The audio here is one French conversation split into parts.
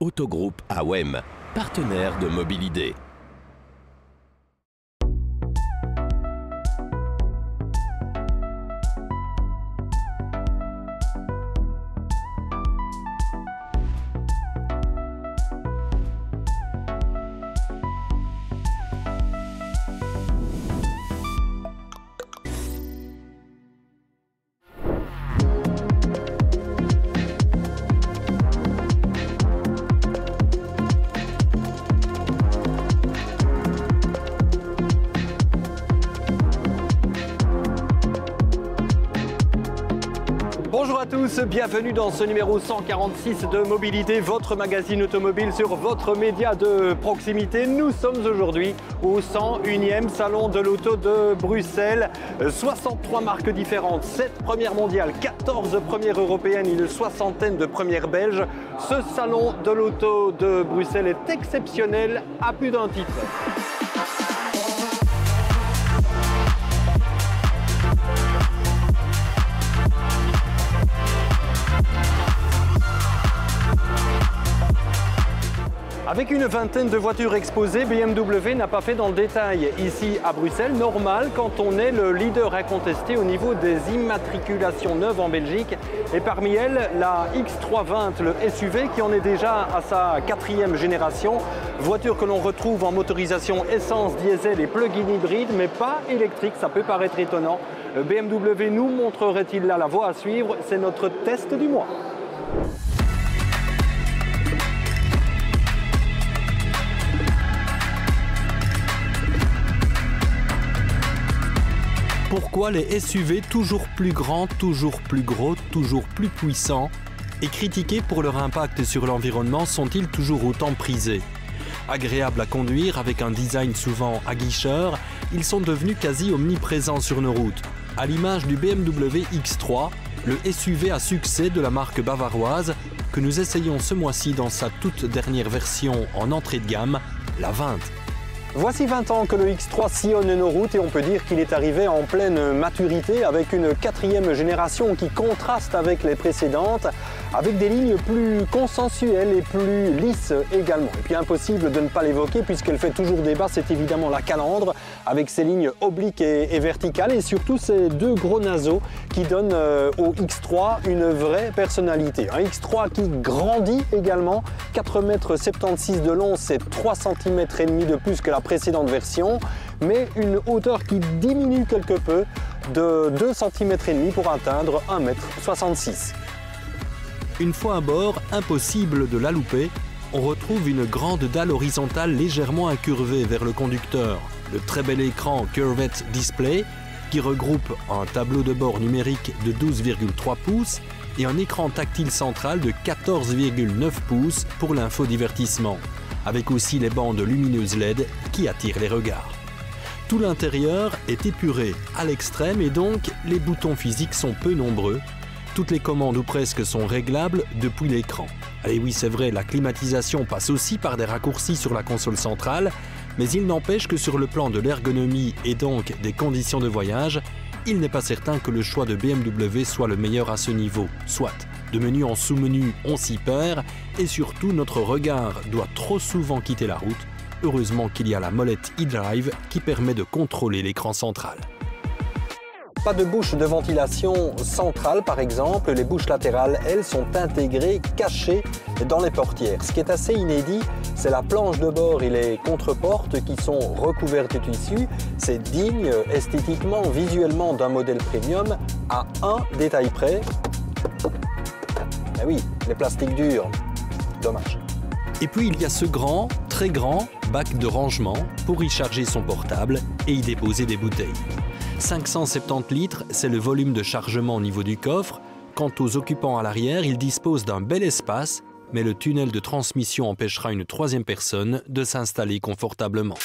Autogroupe AOM, partenaire de Mobilidé. Bonjour à tous, bienvenue dans ce numéro 146 de Mobilité, votre magazine automobile sur votre média de proximité. Nous sommes aujourd'hui au 101e Salon de l'Auto de Bruxelles. 63 marques différentes, 7 premières mondiales, 14 premières européennes et une soixantaine de premières belges. Ce Salon de l'Auto de Bruxelles est exceptionnel à plus d'un titre. Avec une vingtaine de voitures exposées, BMW n'a pas fait dans le détail. Ici à Bruxelles, normal quand on est le leader incontesté au niveau des immatriculations neuves en Belgique. Et parmi elles, la X320, le SUV qui en est déjà à sa 4e génération. Voiture que l'on retrouve en motorisation essence, diesel et plug-in hybride, mais pas électrique, ça peut paraître étonnant. BMW nous montrerait-il là la voie à suivre? C'est notre test du mois. Pourquoi les SUV toujours plus grands, toujours plus gros, toujours plus puissants et critiqués pour leur impact sur l'environnement sont-ils toujours autant prisés? Agréables à conduire avec un design souvent aguicheur, ils sont devenus quasi omniprésents sur nos routes. À l'image du BMW X3, le SUV à succès de la marque bavaroise que nous essayons ce mois-ci dans sa toute dernière version en entrée de gamme, la 20. Voici 20 ans que le X3 sillonne nos routes et on peut dire qu'il est arrivé en pleine maturité avec une 4e génération qui contraste avec les précédentes, avec des lignes plus consensuelles et plus lisses également. Et puis impossible de ne pas l'évoquer puisqu'elle fait toujours débat, c'est évidemment la calandre avec ses lignes obliques et verticales et surtout ces deux gros naseaux qui donnent au X3 une vraie personnalité. Un X3 qui grandit également, 4,76 m de long, c'est 3,5 cm de plus que la précédente version, mais une hauteur qui diminue quelque peu de 2,5 cm pour atteindre 1,66 m. Une fois à bord, impossible de la louper, on retrouve une grande dalle horizontale légèrement incurvée vers le conducteur, le très bel écran Curved Display qui regroupe un tableau de bord numérique de 12,3 pouces et un écran tactile central de 14,9 pouces pour l'infodivertissement, avec aussi les bandes lumineuses LED qui attirent les regards. Tout l'intérieur est épuré à l'extrême et donc les boutons physiques sont peu nombreux. Toutes les commandes ou presque sont réglables depuis l'écran. Allez oui, c'est vrai, la climatisation passe aussi par des raccourcis sur la console centrale, mais il n'empêche que sur le plan de l'ergonomie et donc des conditions de voyage, il n'est pas certain que le choix de BMW soit le meilleur à ce niveau. Soit, de menu en sous-menu, on s'y perd, et surtout notre regard doit trop souvent quitter la route. Heureusement qu'il y a la molette eDrive qui permet de contrôler l'écran central. Pas de bouche de ventilation centrale par exemple, les bouches latérales elles sont intégrées, cachées dans les portières. Ce qui est assez inédit, c'est la planche de bord et les contreportes qui sont recouvertes de tissu. C'est digne esthétiquement, visuellement d'un modèle premium à un détail près. Eh oui, les plastiques durs, dommage. Et puis il y a ce grand, très grand bac de rangement pour y charger son portable et y déposer des bouteilles. 570 litres, c'est le volume de chargement au niveau du coffre. Quant aux occupants à l'arrière, ils disposent d'un bel espace, mais le tunnel de transmission empêchera une troisième personne de s'installer confortablement.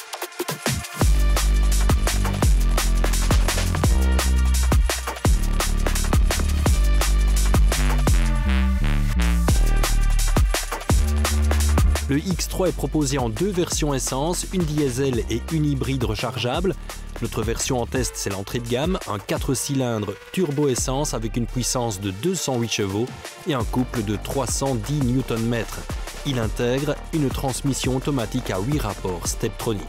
Le X3 est proposé en deux versions essence, une diesel et une hybride rechargeable. Notre version en test, c'est l'entrée de gamme, un 4 cylindres turbo-essence avec une puissance de 208 chevaux et un couple de 310 Nm. Il intègre une transmission automatique à 8 rapports Steptronic.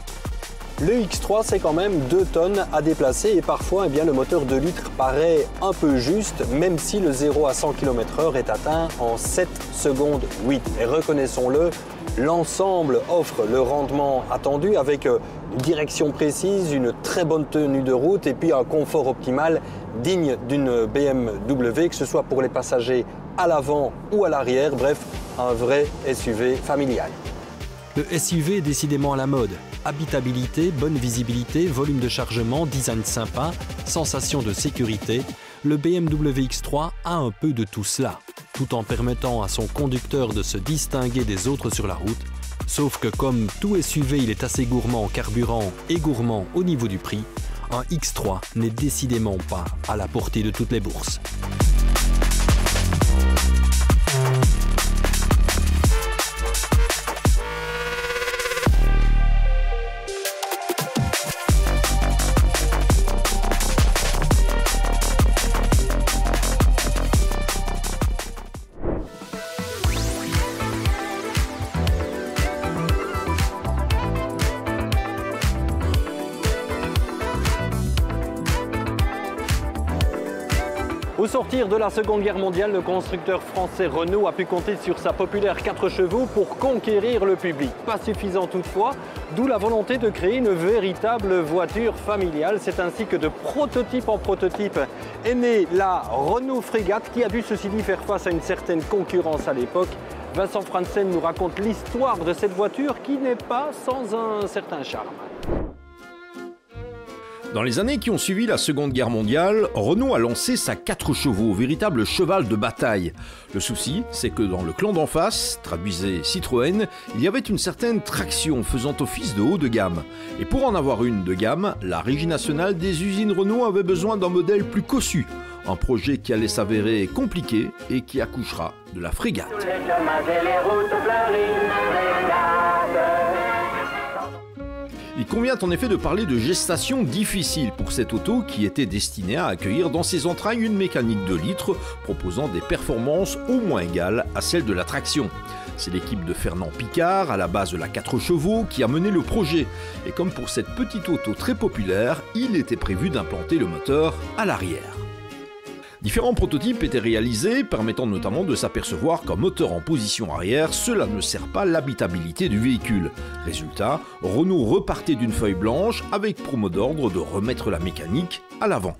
Le X3, c'est quand même 2 tonnes à déplacer et parfois le moteur 2 litres paraît un peu juste, même si le 0 à 100 km/h est atteint en 7 secondes 8. Et reconnaissons-le, l'ensemble offre le rendement attendu avec une direction précise, une très bonne tenue de route et puis un confort optimal digne d'une BMW, que ce soit pour les passagers à l'avant ou à l'arrière, bref, un vrai SUV familial. Le SUV est décidément à la mode. Habitabilité, bonne visibilité, volume de chargement, design sympa, sensation de sécurité, le BMW X3 a un peu de tout cela, tout en permettant à son conducteur de se distinguer des autres sur la route. Sauf que comme tout SUV, il est assez gourmand en carburant et gourmand au niveau du prix, un X3 n'est décidément pas à la portée de toutes les bourses. Au sortir de la Seconde Guerre mondiale, le constructeur français Renault a pu compter sur sa populaire 4 chevaux pour conquérir le public. Pas suffisant toutefois, d'où la volonté de créer une véritable voiture familiale. C'est ainsi que de prototype en prototype est née la Renault Frégate qui a dû ceci dit faire face à une certaine concurrence à l'époque. Vincent Franzen nous raconte l'histoire de cette voiture qui n'est pas sans un certain charme. Dans les années qui ont suivi la Seconde Guerre mondiale, Renault a lancé sa 4 chevaux, véritable cheval de bataille. Le souci, c'est que dans le clan d'en face, traduisez Citroën, il y avait une certaine traction faisant office de haut de gamme. Et pour en avoir une de gamme, la Régie nationale des usines Renault avait besoin d'un modèle plus cossu. Un projet qui allait s'avérer compliqué et qui accouchera de la Frégate. Il convient en effet de parler de gestation difficile pour cette auto qui était destinée à accueillir dans ses entrailles une mécanique de litre proposant des performances au moins égales à celles de la traction. C'est l'équipe de Fernand Picard, à la base de la 4 chevaux, qui a mené le projet. Et comme pour cette petite auto très populaire, il était prévu d'implanter le moteur à l'arrière. Différents prototypes étaient réalisés, permettant notamment de s'apercevoir qu'un moteur en position arrière, cela ne sert pas l'habitabilité du véhicule. Résultat, Renault repartait d'une feuille blanche avec pour mot d'ordre de remettre la mécanique à l'avant.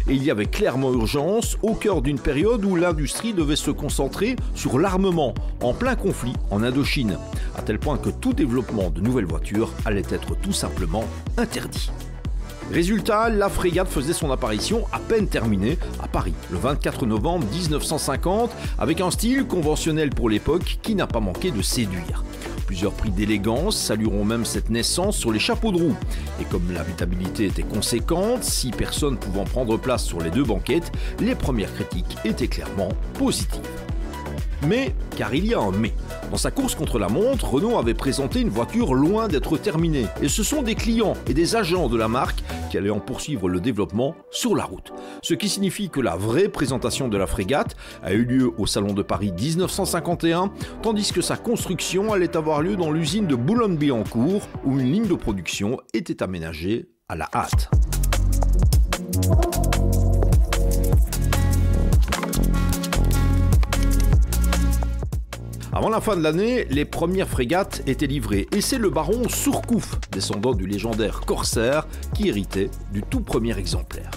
Et il y avait clairement urgence au cœur d'une période où l'industrie devait se concentrer sur l'armement, en plein conflit en Indochine, à tel point que tout développement de nouvelles voitures allait être tout simplement interdit. Résultat, la Frégate faisait son apparition à peine terminée à Paris, le 24 novembre 1950, avec un style conventionnel pour l'époque qui n'a pas manqué de séduire. Plusieurs prix d'élégance salueront même cette naissance sur les chapeaux de roue. Et comme l'habitabilité était conséquente, 6 personnes pouvant prendre place sur les 2 banquettes, les premières critiques étaient clairement positives. Mais, car il y a un mais, dans sa course contre la montre, Renault avait présenté une voiture loin d'être terminée. Et ce sont des clients et des agents de la marque qui allaient en poursuivre le développement sur la route. Ce qui signifie que la vraie présentation de la Frégate a eu lieu au Salon de Paris 1951, tandis que sa construction allait avoir lieu dans l'usine de Boulogne-Billancourt, où une ligne de production était aménagée à la hâte. Avant la fin de l'année, les premières frégates étaient livrées et c'est le baron Surcouf, descendant du légendaire Corsair, qui héritait du tout premier exemplaire.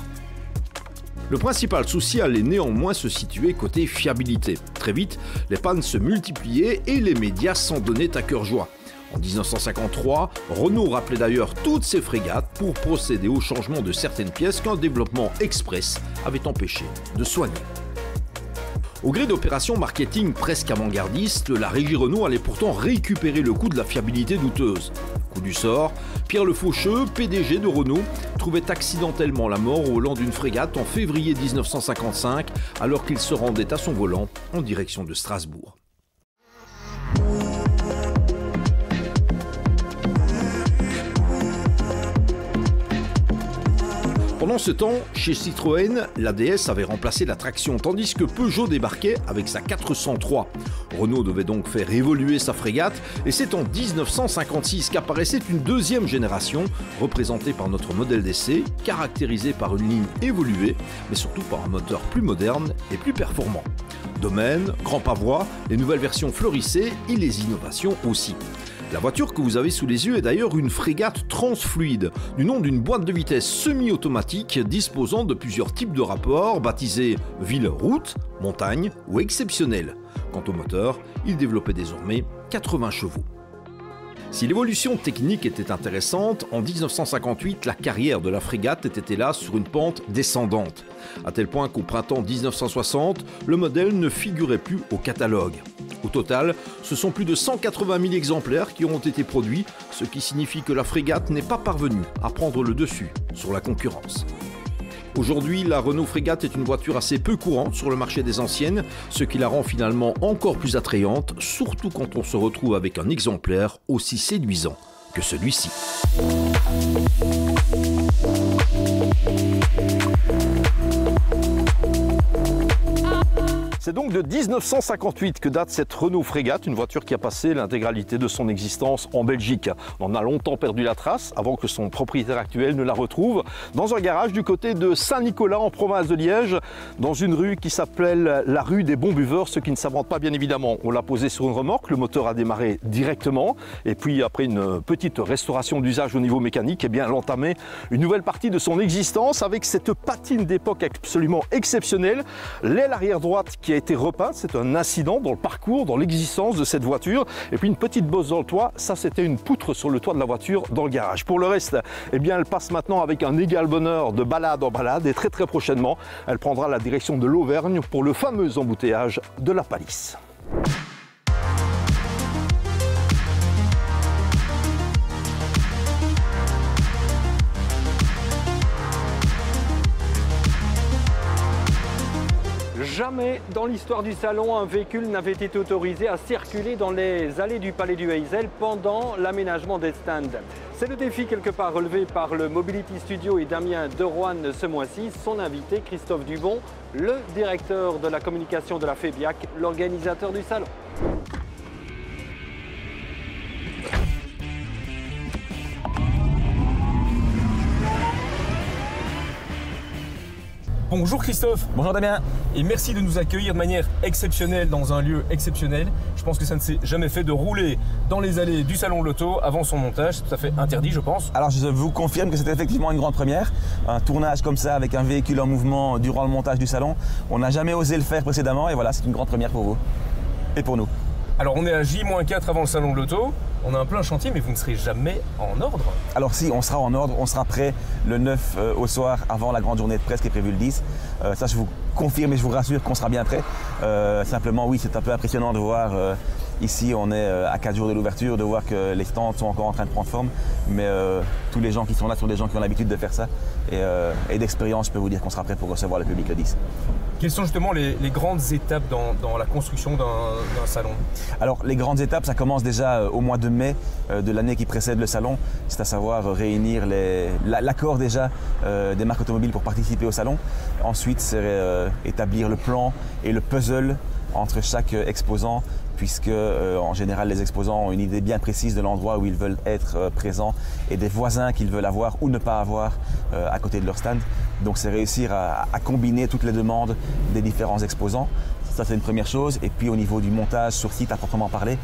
Le principal souci allait néanmoins se situer côté fiabilité. Très vite, les pannes se multipliaient et les médias s'en donnaient à cœur joie. En 1953, Renault rappelait d'ailleurs toutes ses frégates pour procéder au changement de certaines pièces qu'un développement express avait empêché de soigner. Au gré d'opérations marketing presque avant-gardistes, la régie Renault allait pourtant récupérer le coup de la fiabilité douteuse. Coup du sort, Pierre Le Faucheux, PDG de Renault, trouvait accidentellement la mort au volant d'une frégate en février 1955, alors qu'il se rendait à son volant en direction de Strasbourg. Pendant Pendant ce temps, chez Citroën, la DS avait remplacé la traction, tandis que Peugeot débarquait avec sa 403. Renault devait donc faire évoluer sa frégate, et c'est en 1956 qu'apparaissait une deuxième génération, représentée par notre modèle d'essai, caractérisée par une ligne évoluée, mais surtout par un moteur plus moderne et plus performant. Domaine, grand pavois, les nouvelles versions fleurissaient et les innovations aussi. La voiture que vous avez sous les yeux est d'ailleurs une frégate transfluide, du nom d'une boîte de vitesse semi-automatique disposant de plusieurs types de rapports baptisés ville-route, montagne ou exceptionnel. Quant au moteur, il développait désormais 80 chevaux. Si l'évolution technique était intéressante, en 1958, la carrière de la frégate était hélas sur une pente descendante, à tel point qu'au printemps 1960, le modèle ne figurait plus au catalogue. Au total, ce sont plus de 180 000 exemplaires qui ont été produits, ce qui signifie que la frégate n'est pas parvenue à prendre le dessus sur la concurrence. Aujourd'hui, la Renault Frégate est une voiture assez peu courante sur le marché des anciennes, ce qui la rend finalement encore plus attrayante, surtout quand on se retrouve avec un exemplaire aussi séduisant que celui-ci. C'est donc de 1958 que date cette Renault Frégate, une voiture qui a passé l'intégralité de son existence en Belgique. On en a longtemps perdu la trace avant que son propriétaire actuel ne la retrouve dans un garage du côté de Saint-Nicolas en province de Liège, dans une rue qui s'appelle la rue des Bons Buveurs, ce qui ne s'invente pas bien évidemment. On l'a posé sur une remorque, le moteur a démarré directement et puis après une petite restauration d'usage au niveau mécanique, eh bien, elle entamait une nouvelle partie de son existence avec cette patine d'époque absolument exceptionnelle, l'aile arrière droite qui a été repeinte, c'est un incident dans le parcours, dans l'existence de cette voiture. Et puis une petite bosse dans le toit, ça c'était une poutre sur le toit de la voiture dans le garage. Pour le reste, eh bien, elle passe maintenant avec un égal bonheur de balade en balade et très prochainement, elle prendra la direction de l'Auvergne pour le fameux embouteillage de la Palisse. Jamais dans l'histoire du salon, un véhicule n'avait été autorisé à circuler dans les allées du Palais du Heysel pendant l'aménagement des stands. C'est le défi quelque part relevé par le Mobility Studio et Damien Deroine ce mois-ci. Son invité, Christophe Dubon, le directeur de la communication de la FEBIAC, l'organisateur du salon. Bonjour Christophe. Bonjour Damien. Et merci de nous accueillir de manière exceptionnelle dans un lieu exceptionnel. Je pense que ça ne s'est jamais fait de rouler dans les allées du salon de l'auto avant son montage. C'est tout à fait interdit, je pense. Alors je vous confirme que c'était effectivement une grande première. Un tournage comme ça avec un véhicule en mouvement durant le montage du salon. On n'a jamais osé le faire précédemment et voilà, c'est une grande première pour vous et pour nous. Alors on est à J-4 avant le salon de l'auto. On a un plein chantier, mais vous ne serez jamais en ordre. Alors si, on sera en ordre, on sera prêt le 9 au soir avant la grande journée de presse qui est prévue le 10. Ça je vous confirme et je vous rassure qu'on sera bien prêt. Simplement oui, c'est un peu impressionnant de voir ici on est à 4 jours de l'ouverture, de voir que les stands sont encore en train de prendre forme. Mais tous les gens qui sont là sont des gens qui ont l'habitude de faire ça. Et d'expérience, je peux vous dire qu'on sera prêt pour recevoir le public le 10. Quelles sont justement les grandes étapes dans la construction d'un salon? Alors les grandes étapes, ça commence déjà au mois de mai de l'année qui précède le salon. C'est à savoir réunir l'accord déjà des marques automobiles pour participer au salon. Ensuite, c'est établir le plan et le puzzle entre chaque exposant, puisque en général les exposants ont une idée bien précise de l'endroit où ils veulent être présents et des voisins qu'ils veulent avoir ou ne pas avoir à côté de leur stand. Donc c'est réussir à combiner toutes les demandes des différents exposants. Ça c'est une première chose. Et puis au niveau du montage sur site à proprement parler,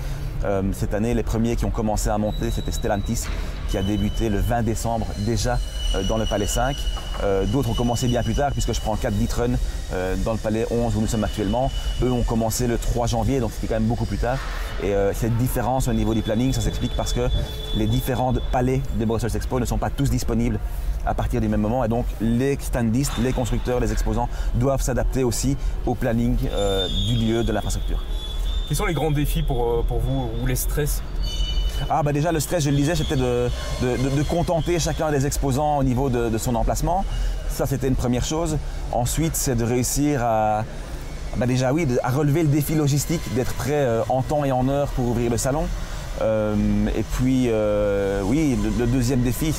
cette année les premiers qui ont commencé à monter c'était Stellantis qui a débuté le 20 décembre déjà dans le Palais 5. D'autres ont commencé bien plus tard puisque je prends 4 d'E-Tron dans le Palais 11 où nous sommes actuellement. Eux ont commencé le 3 janvier donc c'était quand même beaucoup plus tard. Et cette différence au niveau du planning ça s'explique parce que les différents palais des Brussels Expo ne sont pas tous disponibles à partir du même moment et donc les standistes, les constructeurs, les exposants doivent s'adapter aussi au planning du lieu, de l'infrastructure. Quels sont les grands défis pour vous ou les stress? Déjà le stress, je le disais, c'était de contenter chacun des exposants au niveau de son emplacement. Ça c'était une première chose. Ensuite c'est de réussir à relever le défi logistique, d'être prêt en temps et en heure pour ouvrir le salon. Et puis oui, le deuxième défi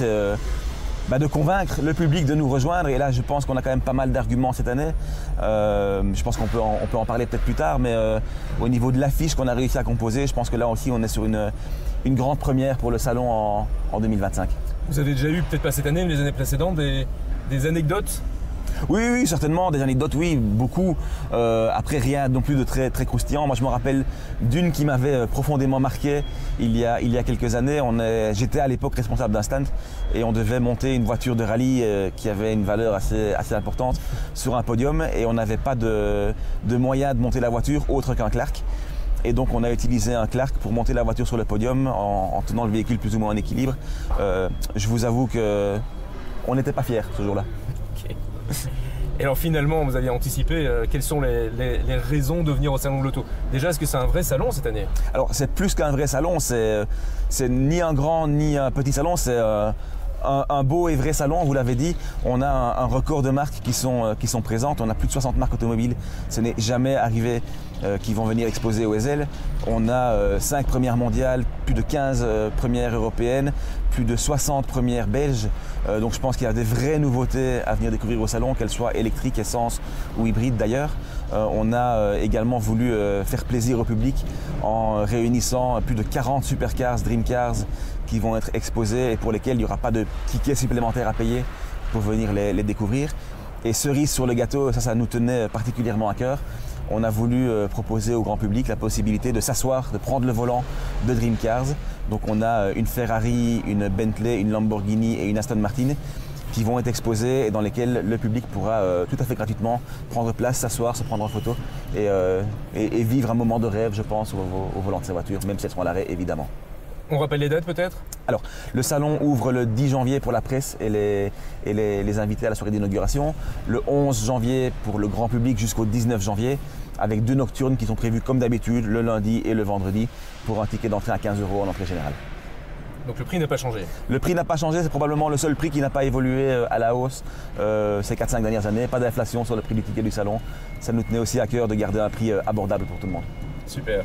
de convaincre le public de nous rejoindre. Et là, je pense qu'on a quand même pas mal d'arguments cette année. Je pense qu'on peut en parler peut-être plus tard, mais au niveau de l'affiche qu'on a réussi à composer, je pense que là aussi, on est sur une grande première pour le salon en 2025. Vous avez déjà eu, peut-être pas cette année, mais les années précédentes, des anecdotes? Oui, certainement, des anecdotes, oui, beaucoup. Après, rien non plus de très, très croustillant. Moi, je me rappelle d'une qui m'avait profondément marqué il y a quelques années. J'étais à l'époque responsable d'un stand et on devait monter une voiture de rallye qui avait une valeur assez importante sur un podium et on n'avait pas de moyen de monter la voiture autre qu'un Clark. Et donc on a utilisé un Clark pour monter la voiture sur le podium en tenant le véhicule plus ou moins en équilibre. Je vous avoue qu'on n'était pas fiers ce jour-là. Okay. Et alors finalement, vous aviez anticipé, quelles sont les raisons de venir au Salon de l'Auto? Déjà, est-ce que c'est un vrai salon cette année? Alors c'est plus qu'un vrai salon, c'est ni un grand ni un petit salon, c'est un beau et vrai salon, vous l'avez dit. On a un record de marques qui sont présentes, on a plus de 60 marques automobiles, ce n'est jamais arrivé qui vont venir exposer au Ezel. On a 5 premières mondiales, plus de 15 premières européennes, plus de 60 premières belges. Donc je pense qu'il y a des vraies nouveautés à venir découvrir au salon, qu'elles soient électriques, essence ou hybrides d'ailleurs. On a également voulu faire plaisir au public en réunissant plus de 40 supercars, dreamcars qui vont être exposés et pour lesquels il n'y aura pas de tickets supplémentaires à payer pour venir les découvrir. Et cerise sur le gâteau, ça nous tenait particulièrement à cœur. On a voulu proposer au grand public la possibilité de s'asseoir, de prendre le volant de Dream Cars. Donc on a une Ferrari, une Bentley, une Lamborghini et une Aston Martin qui vont être exposées et dans lesquelles le public pourra tout à fait gratuitement prendre place, s'asseoir, se prendre en photo et vivre un moment de rêve, je pense, au volant de sa voiture, même si elles seront à l'arrêt, évidemment. On rappelle les dates peut-être? Alors, le salon ouvre le 10 janvier pour la presse et les invités à la soirée d'inauguration. Le 11 janvier pour le grand public jusqu'au 19 janvier, avec 2 nocturnes qui sont prévues comme d'habitude, le lundi et le vendredi, pour un ticket d'entrée à 15 € en entrée générale. Donc le prix n'a pas changé? Le prix n'a pas changé, c'est probablement le seul prix qui n'a pas évolué à la hausse ces 4-5 dernières années. Pas d'inflation sur le prix du ticket du salon. Ça nous tenait aussi à cœur de garder un prix abordable pour tout le monde. Super.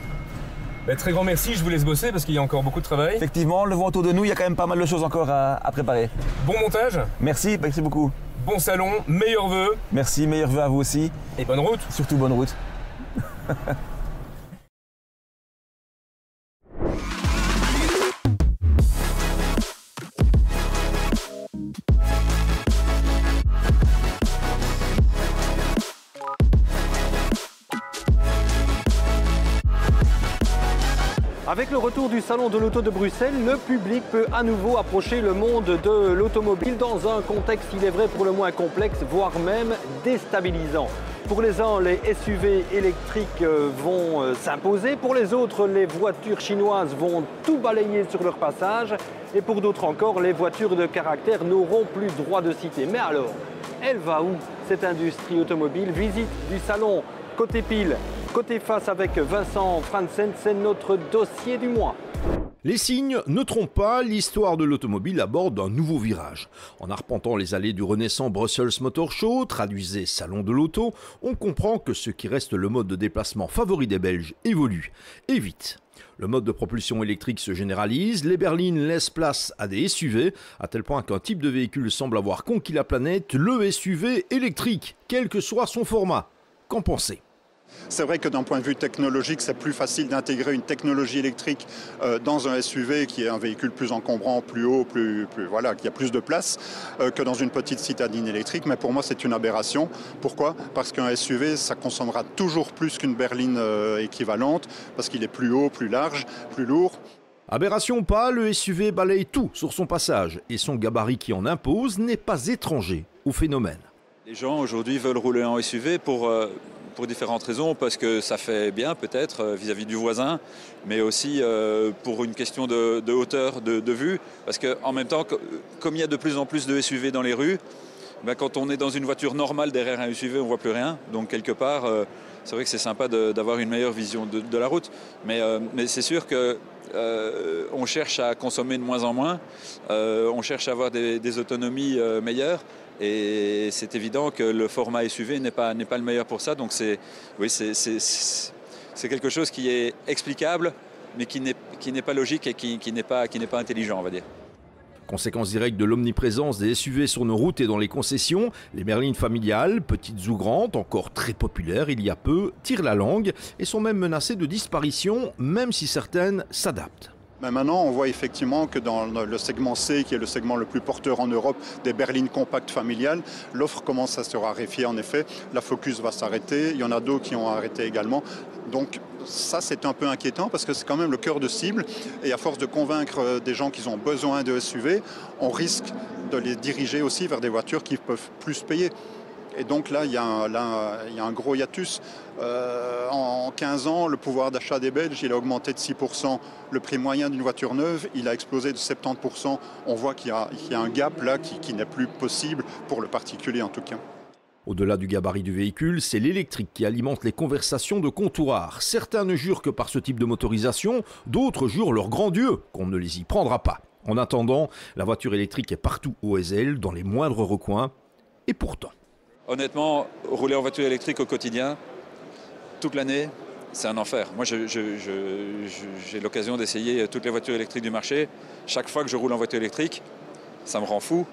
Très grand merci, je vous laisse bosser parce qu'il y a encore beaucoup de travail. Effectivement, le vent autour de nous, il y a quand même pas mal de choses encore à préparer. Bon montage. Merci beaucoup. Bon salon, meilleurs vœux. Merci, meilleurs vœux à vous aussi. Et bonne route. Surtout bonne route. Avec le retour du Salon de l'Auto de Bruxelles, le public peut à nouveau approcher le monde de l'automobile dans un contexte, il est vrai, pour le moins complexe, voire même déstabilisant. Pour les uns, les SUV électriques vont s'imposer. Pour les autres, les voitures chinoises vont tout balayer sur leur passage. Et pour d'autres encore, les voitures de caractère n'auront plus droit de citer. Mais alors, elle va où cette industrie automobile? Visite du salon côté pile, côté face avec Vincent Franzen, c'est notre dossier du mois. Les signes ne trompent pas, l'histoire de l'automobile aborde un nouveau virage. En arpentant les allées du renaissant Brussels Motor Show, traduisez Salon de l'Auto, on comprend que ce qui reste le mode de déplacement favori des Belges évolue, et vite. Le mode de propulsion électrique se généralise, les berlines laissent place à des SUV, à tel point qu'un type de véhicule semble avoir conquis la planète, le SUV électrique, quel que soit son format. Qu'en pensez ? C'est vrai que d'un point de vue technologique, c'est plus facile d'intégrer une technologie électrique dans un SUV qui est un véhicule plus encombrant, plus haut, voilà, qui a plus de place que dans une petite citadine électrique. Mais pour moi, c'est une aberration. Pourquoi? Parce qu'un SUV, ça consommera toujours plus qu'une berline équivalente, parce qu'il est plus haut, plus large, plus lourd. Aberration ou pas, le SUV balaye tout sur son passage et son gabarit qui en impose n'est pas étranger au phénomène. Les gens aujourd'hui veulent rouler en SUV pour différentes raisons, parce que ça fait bien peut-être vis-à-vis du voisin, mais aussi pour une question de hauteur de vue, parce qu'en même temps, comme il y a de plus en plus de SUV dans les rues, quand on est dans une voiture normale derrière un SUV, on ne voit plus rien, donc quelque part, c'est vrai que c'est sympa d'avoir une meilleure vision de la route, mais c'est sûr que on cherche à consommer de moins en moins, on cherche à avoir des autonomies meilleures. Et c'est évident que le format SUV n'est pas le meilleur pour ça. Donc c'est quelque chose qui est explicable, mais qui n'est pas logique et qui n'est pas intelligent, on va dire. Conséquence directe de l'omniprésence des SUV sur nos routes et dans les concessions, les berlines familiales, petites ou grandes, encore très populaires il y a peu, tirent la langue et sont même menacées de disparition, même si certaines s'adaptent. Mais maintenant, on voit effectivement que dans le segment C, qui est le segment le plus porteur en Europe, des berlines compactes familiales, l'offre commence à se raréfier en effet. La Focus va s'arrêter, il y en a d'autres qui ont arrêté également. Donc ça, c'est un peu inquiétant parce que c'est quand même le cœur de cible. Et à force de convaincre des gens qu'ils ont besoin de SUV, on risque de les diriger aussi vers des voitures qui peuvent plus payer. Et donc là, il y a un gros hiatus. En 15 ans, le pouvoir d'achat des Belges, il a augmenté de 6%. Le prix moyen d'une voiture neuve, il a explosé de 70%. On voit qu'il y a un gap là qui n'est plus possible pour le particulier en tout cas. Au-delà du gabarit du véhicule, c'est l'électrique qui alimente les conversations de comptoir. Certains ne jurent que par ce type de motorisation, d'autres jurent leur grand Dieu qu'on ne les y prendra pas. En attendant, la voiture électrique est partout au SL, dans les moindres recoins, et pourtant. Honnêtement, rouler en voiture électrique au quotidien, toute l'année, c'est un enfer. Moi, j'ai l'occasion d'essayer toutes les voitures électriques du marché. Chaque fois que je roule en voiture électrique, ça me rend fou.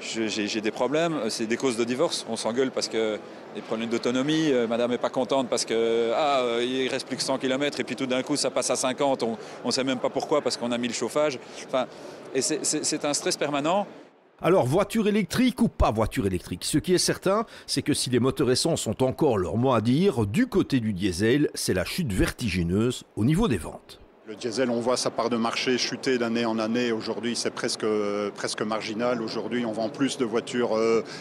J'ai des problèmes, c'est des causes de divorce. On s'engueule parce que des problèmes d'autonomie, madame n'est pas contente parce que il reste plus que 100 km et puis tout d'un coup ça passe à 50, on ne sait même pas pourquoi parce qu'on a mis le chauffage. Enfin, et c'est un stress permanent. Alors, voiture électrique ou pas voiture électrique, ce qui est certain, c'est que si les moteurs essence ont encore leur mot à dire, du côté du diesel, c'est la chute vertigineuse au niveau des ventes. Le diesel, on voit sa part de marché chuter d'année en année. Aujourd'hui, c'est presque marginal. Aujourd'hui, on vend plus de voitures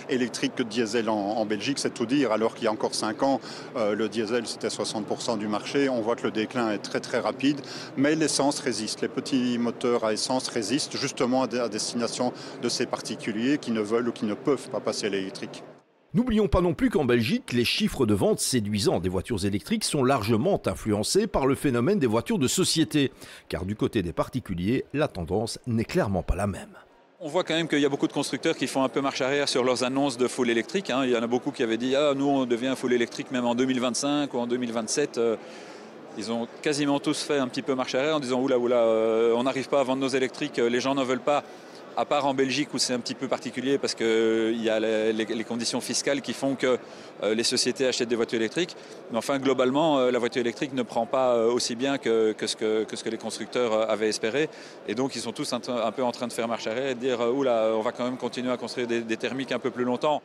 électriques que de diesel en Belgique, c'est tout dire. Alors qu'il y a encore 5 ans, le diesel, c'était 60% du marché. On voit que le déclin est très très rapide. Mais l'essence résiste. Les petits moteurs à essence résistent justement à destination de ces particuliers qui ne veulent ou qui ne peuvent pas passer à l'électrique. N'oublions pas non plus qu'en Belgique, les chiffres de vente séduisants des voitures électriques sont largement influencés par le phénomène des voitures de société. Car du côté des particuliers, la tendance n'est clairement pas la même. On voit quand même qu'il y a beaucoup de constructeurs qui font un peu marche arrière sur leurs annonces de full électrique. Il y en a beaucoup qui avaient dit « Ah, nous on devient full électrique même en 2025 ou en 2027 ». Ils ont quasiment tous fait un petit peu marche arrière en disant « Oula, on n'arrive pas à vendre nos électriques, les gens n'en veulent pas ». À part en Belgique où c'est un petit peu particulier parce qu'il y a les conditions fiscales qui font que les sociétés achètent des voitures électriques. Mais enfin, globalement, la voiture électrique ne prend pas aussi bien que ce que les constructeurs avaient espéré. Et donc, ils sont tous un peu en train de faire marche arrière et de dire « Oula, on va quand même continuer à construire des thermiques un peu plus longtemps ».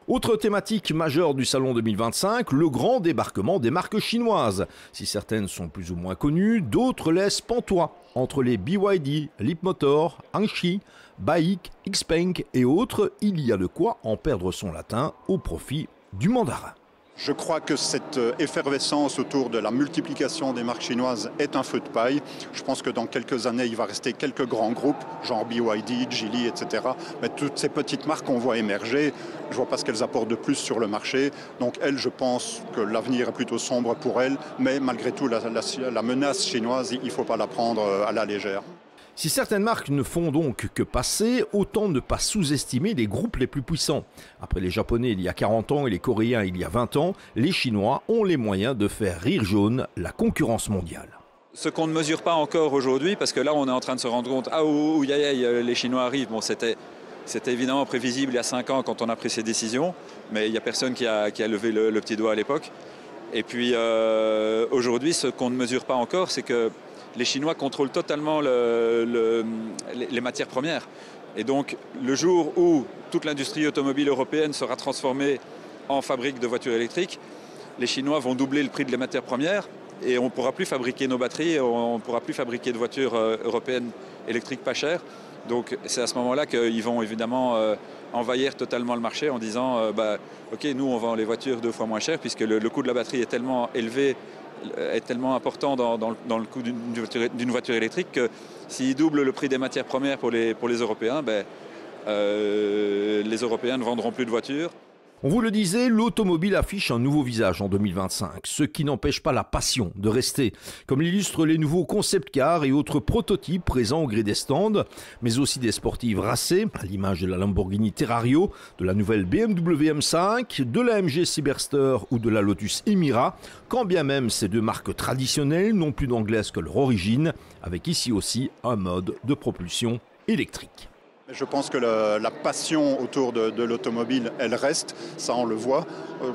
Autre thématique majeure du salon 2025, le grand débarquement des marques chinoises. Si certaines sont plus ou moins connues, d'autres laissent pantois. Entre les BYD, Leapmotor, Anchi, BAIC, Xpeng et autres, il y a de quoi en perdre son latin au profit du mandarin. Je crois que cette effervescence autour de la multiplication des marques chinoises est un feu de paille. Je pense que dans quelques années, il va rester quelques grands groupes, genre BYD, Geely, etc. Mais toutes ces petites marques qu'on voit émerger, je ne vois pas ce qu'elles apportent de plus sur le marché. Donc elles, je pense que l'avenir est plutôt sombre pour elles. Mais malgré tout, la menace chinoise, il ne faut pas la prendre à la légère. Si certaines marques ne font donc que passer, autant ne pas sous-estimer les groupes les plus puissants. Après les Japonais il y a 40 ans et les Coréens il y a 20 ans, les Chinois ont les moyens de faire rire jaune la concurrence mondiale. Ce qu'on ne mesure pas encore aujourd'hui, parce que là on est en train de se rendre compte, les Chinois arrivent, bon, c'était évidemment prévisible il y a 5 ans quand on a pris ces décisions, mais il n'y a personne qui a levé le petit doigt à l'époque. Et puis aujourd'hui, ce qu'on ne mesure pas encore, c'est que les Chinois contrôlent totalement les matières premières. Et donc, le jour où toute l'industrie automobile européenne sera transformée en fabrique de voitures électriques, les Chinois vont doubler le prix de les matières premières et on ne pourra plus fabriquer nos batteries, on ne pourra plus fabriquer de voitures européennes électriques pas chères. Donc, c'est à ce moment-là qu'ils vont évidemment envahir totalement le marché en disant OK, nous, on vend les voitures 2 fois moins chères puisque le coût de la batterie est tellement élevé, est tellement important dans le coût d'une voiture électrique que s'ils doublent le prix des matières premières pour les Européens, les Européens ne vendront plus de voitures. On vous le disait, l'automobile affiche un nouveau visage en 2025, ce qui n'empêche pas la passion de rester, comme l'illustrent les nouveaux concept cars et autres prototypes présents au gré des stands, mais aussi des sportives racées, à l'image de la Lamborghini Terrario, de la nouvelle BMW M5, de la MG Cyberster ou de la Lotus Emira, quand bien même ces deux marques traditionnelles n'ont plus d'anglaise que leur origine, avec ici aussi un mode de propulsion électrique. Je pense que la passion autour de l'automobile, elle reste, ça on le voit.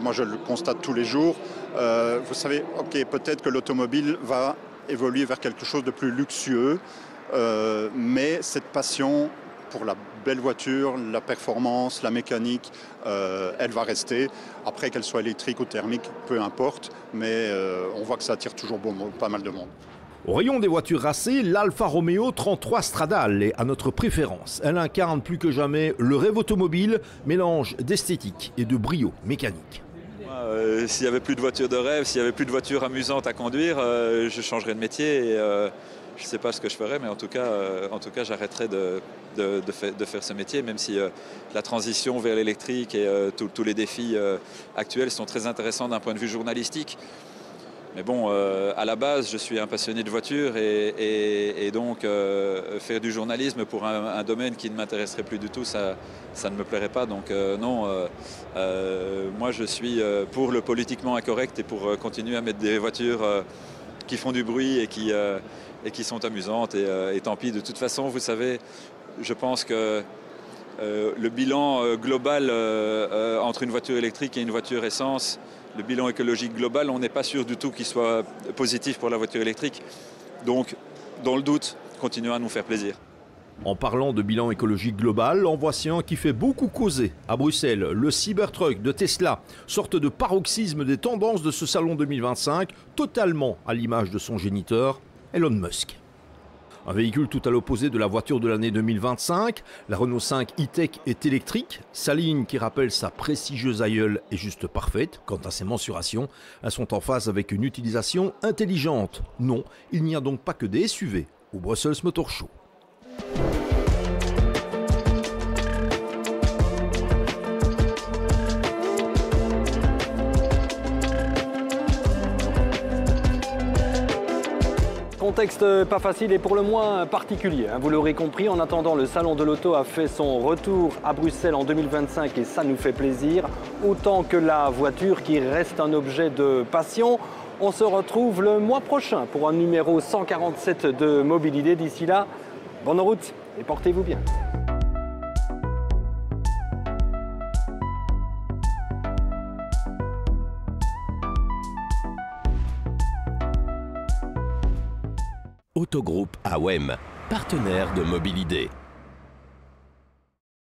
Moi je le constate tous les jours. Vous savez, ok, peut-être que l'automobile va évoluer vers quelque chose de plus luxueux, mais cette passion pour la belle voiture, la performance, la mécanique, elle va rester. Après, qu'elle soit électrique ou thermique, peu importe, mais on voit que ça attire toujours pas mal de monde. Au rayon des voitures racées, l'Alfa Romeo 33 Stradale est à notre préférence. Elle incarne plus que jamais le rêve automobile, mélange d'esthétique et de brio mécanique. S'il n'y avait plus de voitures de rêve, s'il n'y avait plus de voitures amusantes à conduire, je changerais de métier. Et, je ne sais pas ce que je ferais, mais en tout cas j'arrêterais de faire ce métier, même si la transition vers l'électrique et tous les défis actuels sont très intéressants d'un point de vue journalistique. Mais bon, à la base, je suis un passionné de voitures et donc faire du journalisme pour un domaine qui ne m'intéresserait plus du tout, ça ne me plairait pas. Donc non, moi je suis pour le politiquement incorrect et pour continuer à mettre des voitures qui font du bruit et qui sont amusantes. Et tant pis, de toute façon, vous savez, je pense que le bilan global entre une voiture électrique et une voiture essence, le bilan écologique global, on n'est pas sûr du tout qu'il soit positif pour la voiture électrique. Donc, dans le doute, continuons à nous faire plaisir. En parlant de bilan écologique global, en voici un qui fait beaucoup causer. À Bruxelles, le Cybertruck de Tesla, sorte de paroxysme des tendances de ce salon 2025, totalement à l'image de son géniteur, Elon Musk. Un véhicule tout à l'opposé de la voiture de l'année 2025, la Renault 5 e-Tech est électrique. Sa ligne, qui rappelle sa prestigieuse aïeule, est juste parfaite. Quant à ses mensurations, elles sont en phase avec une utilisation intelligente. Non, il n'y a donc pas que des SUV au Brussels Motor Show. Contexte pas facile et pour le moins particulier. Vous l'aurez compris, en attendant, le salon de l'auto a fait son retour à Bruxelles en 2025 et ça nous fait plaisir. Autant que la voiture qui reste un objet de passion. On se retrouve le mois prochain pour un numéro 147 de Mobilidé. D'ici là, bonne route et portez-vous bien. Autogroupe AOM, partenaire de Mobilidé.